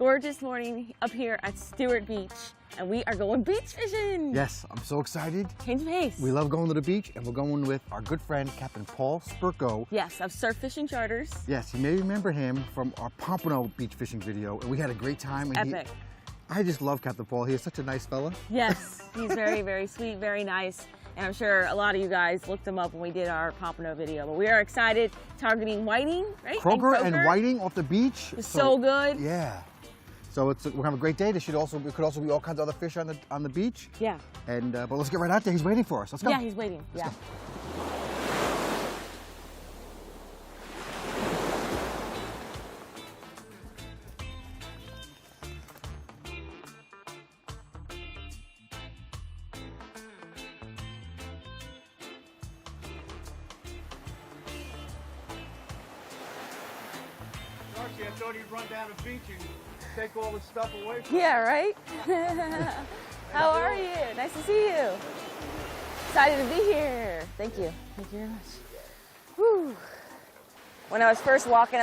gorgeous morning up here at Stewart Beach, and we are going beach fishing. Yes, I'm so excited. Change of pace. We love going to the beach, and we're going with our good friend, Captain Paul Spurko. Yes, of Surf Fishing Charters. Yes, you may remember him from our Pompano beach fishing video, and we had a great time. And Epic. I just love Captain Paul. He is such a nice fella. Yes, he's very, very sweet, very nice. And I'm sure a lot of you guys looked him up when we did our Pompano video. But we are excited, targeting whiting, right? Croaker and whiting off the beach. It's so good. Yeah. So we're gonna have a great day. There could also be all kinds of other fish on the beach. Yeah. And but let's get right out there. He's waiting for us. Let's go. Yeah, he's waiting. Let's go. I thought he'd run down the beach and take all the stuff away from Yeah, right? How are you? Nice to see you. Excited to be here. Thank you. Thank you very much. Whew. When I was first walking